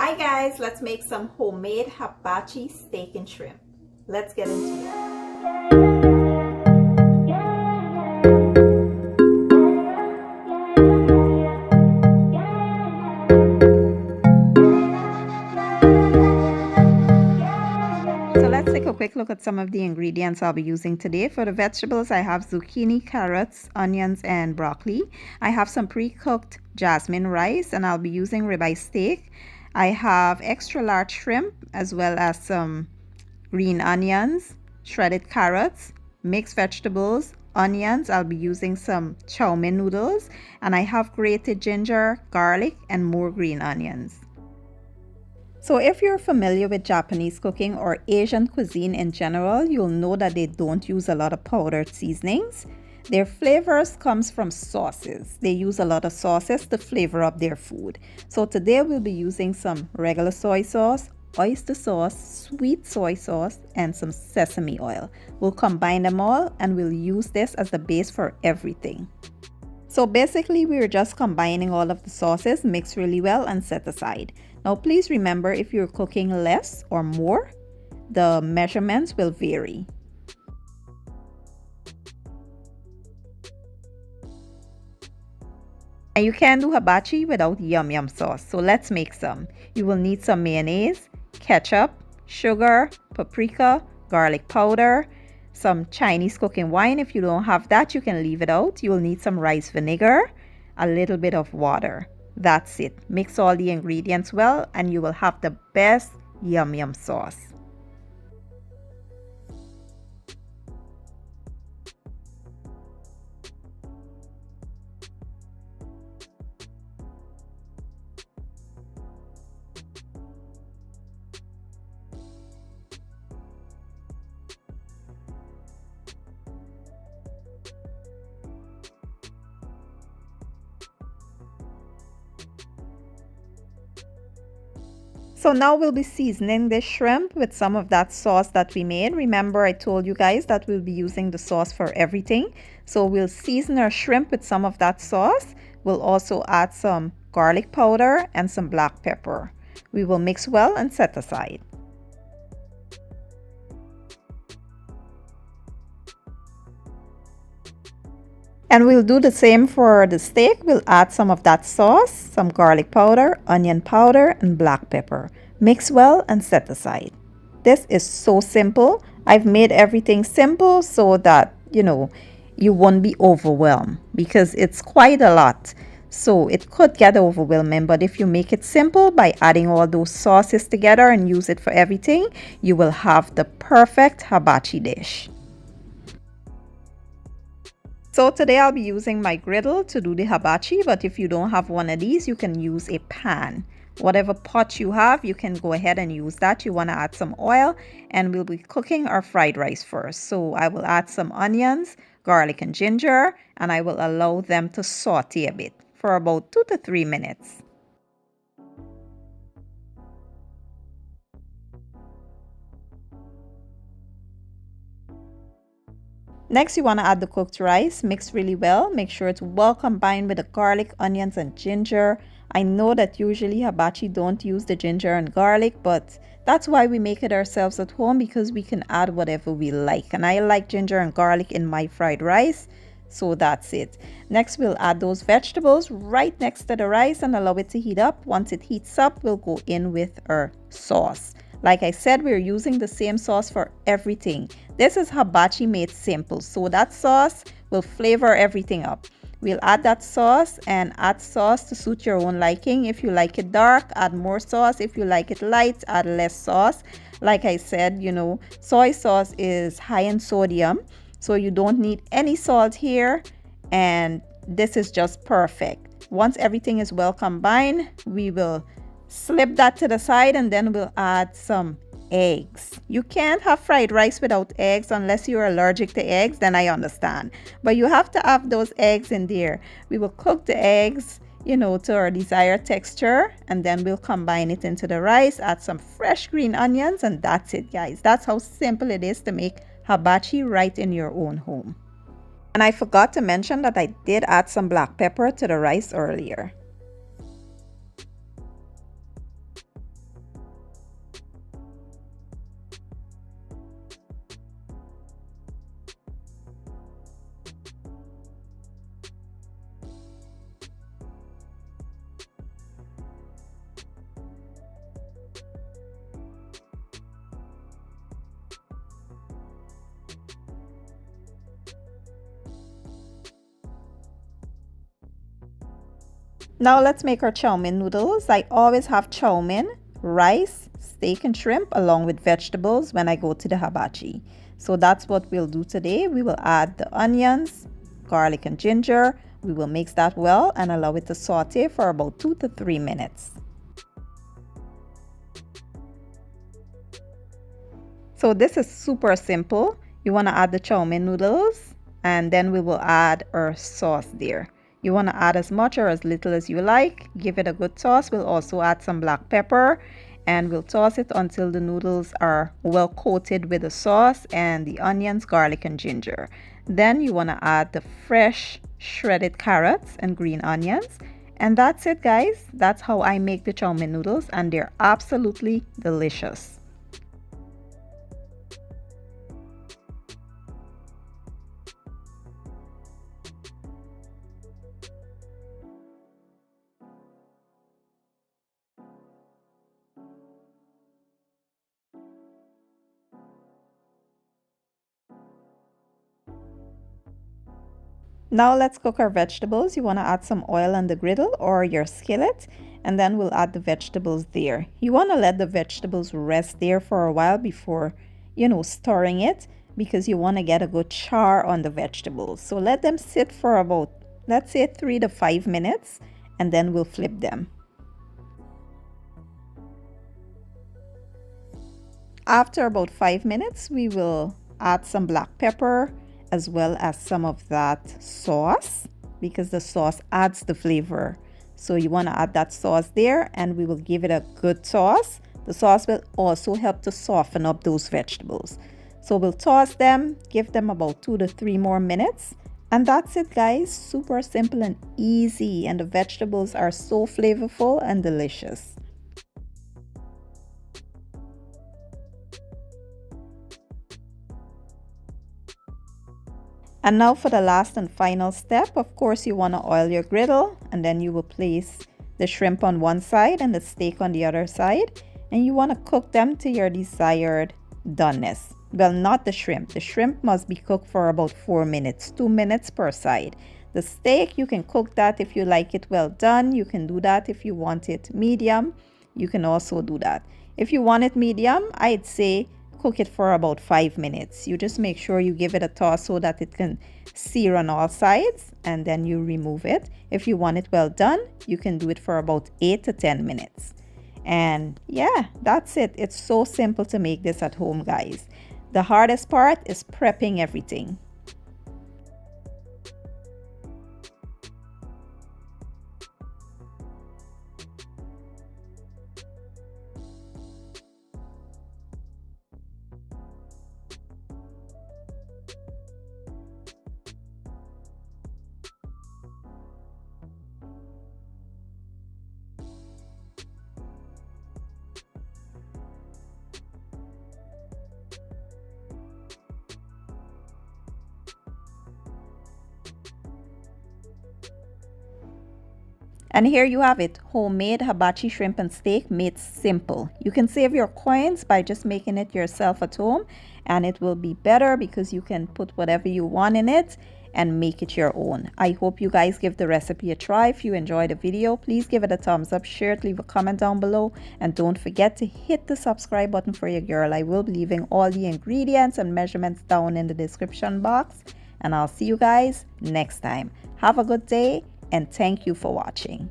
Hi guys, let's make some homemade hibachi steak and shrimp. Let's get into it. So let's take a quick look at some of the ingredients I'll be using today. For the vegetables, I have zucchini, carrots, onions, and broccoli. I have some pre-cooked jasmine rice, and I'll be using ribeye steak. I have extra large shrimp, as well as some green onions, shredded carrots, mixed vegetables, onions. I'll be using some chow noodles, and I have grated ginger, garlic, and more green onions. So if you're familiar with Japanese cooking or Asian cuisine in general, you'll know that they don't use a lot of powdered seasonings. Their flavors comes from sauces. They use a lot of sauces to flavor up their food. So today we'll be using some regular soy sauce, oyster sauce, sweet soy sauce, and some sesame oil. We'll combine them all and we'll use this as the base for everything. So basically we're just combining all of the sauces, mix really well and set aside. Now please remember, if you're cooking less or more, the measurements will vary. And you can do hibachi without yum yum sauce, so let's make some. You will need some mayonnaise, ketchup, sugar, paprika, garlic powder, some Chinese cooking wine. If you don't have that, you can leave it out. You will need some rice vinegar, a little bit of water. That's it. Mix all the ingredients well and you will have the best yum yum sauce. So now we'll be seasoning this shrimp with some of that sauce that we made. Remember, I told you guys that we'll be using the sauce for everything. So we'll season our shrimp with some of that sauce. We'll also add some garlic powder and some black pepper. We will mix well and set aside. And we'll do the same for the steak. We'll add some of that sauce, some garlic powder, onion powder, and black pepper. Mix well and set aside. This is so simple. I've made everything simple so that, you won't be overwhelmed because it's quite a lot. So it could get overwhelming, but if you make it simple by adding all those sauces together and use it for everything, you will have the perfect hibachi dish. So today I'll be using my griddle to do the hibachi, but if you don't have one of these, you can use a pan. Whatever pot you have, you can go ahead and use that. You want to add some oil, and we'll be cooking our fried rice first. So I will add some onions, garlic and ginger, and I will allow them to saute a bit for about 2 to 3 minutes. Next, you want to add the cooked rice. Mix really well. Make sure it's well combined with the garlic, onions, and ginger. I know that usually hibachi don't use the ginger and garlic, but that's why we make it ourselves at home, because we can add whatever we like. And I like ginger and garlic in my fried rice, so that's it. Next, we'll add those vegetables right next to the rice and allow it to heat up. Once it heats up, we'll go in with our sauce. Like I said, we're using the same sauce for everything. This is hibachi made simple, so that sauce will flavor everything up. We'll add that sauce and add sauce to suit your own liking. If you like it dark, add more sauce. If you like it light, add less sauce. Like I said, soy sauce is high in sodium, so you don't need any salt here, and this is just perfect. Once everything is well combined, we will slip that to the side, and then we'll add some eggs. You can't have fried rice without eggs unless you're allergic to eggs, then I understand. But you have to have those eggs in there. We will cook the eggs, to our desired texture, and then we'll combine it into the rice, add some fresh green onions, and that's it, guys. That's how simple it is to make hibachi right in your own home. And I forgot to mention that I did add some black pepper to the rice earlier. Now let's make our chow mein noodles. I always have chow mein, rice, steak and shrimp along with vegetables when I go to the hibachi. So that's what we'll do today. We will add the onions, garlic and ginger. We will mix that well and allow it to saute for about 2 to 3 minutes. So this is super simple. You want to add the chow mein noodles and then we will add our sauce there. You want to add as much or as little as you like. Give it a good toss. We'll also add some black pepper and we'll toss it until the noodles are well coated with the sauce and the onions, garlic and ginger. Then you want to add the fresh shredded carrots and green onions. And that's it, guys. That's how I make the chow mein noodles and they're absolutely delicious. Now let's cook our vegetables. You want to add some oil on the griddle or your skillet and then we'll add the vegetables there. You want to let the vegetables rest there for a while before, stirring it because you want to get a good char on the vegetables. So let them sit for about, let's say 3 to 5 minutes and then we'll flip them. After about 5 minutes, we will add some black pepper as well as some of that sauce because the sauce adds the flavor. So you want to add that sauce there and we will give it a good toss. The sauce will also help to soften up those vegetables. So we'll toss them, give them about 2 to 3 more minutes. And that's it, guys. Super simple and easy. And the vegetables are so flavorful and delicious. And now for the last and final step, of course you want to oil your griddle and then you will place the shrimp on one side and the steak on the other side. And you want to cook them to your desired doneness. Well, not the shrimp. The shrimp must be cooked for about 4 minutes, 2 minutes per side. The steak, you can cook that if you like it well done. You can do that if you want it medium. You can also do that. If you want it medium, I'd say cook it for about 5 minutes. You just make sure you give it a toss so that it can sear on all sides and then you remove it. If you want it well done, you can do it for about 8 to 10 minutes. And yeah, that's it. It's so simple to make this at home, guys. The hardest part is prepping everything. And here you have it, homemade hibachi shrimp and steak made simple. You can save your coins by just making it yourself at home and it will be better because you can put whatever you want in it and make it your own. I hope you guys give the recipe a try. If you enjoyed the video, please give it a thumbs up, share it, leave a comment down below, and don't forget to hit the subscribe button for your girl. I will be leaving all the ingredients and measurements down in the description box, and I'll see you guys next time. Have a good day and thank you for watching.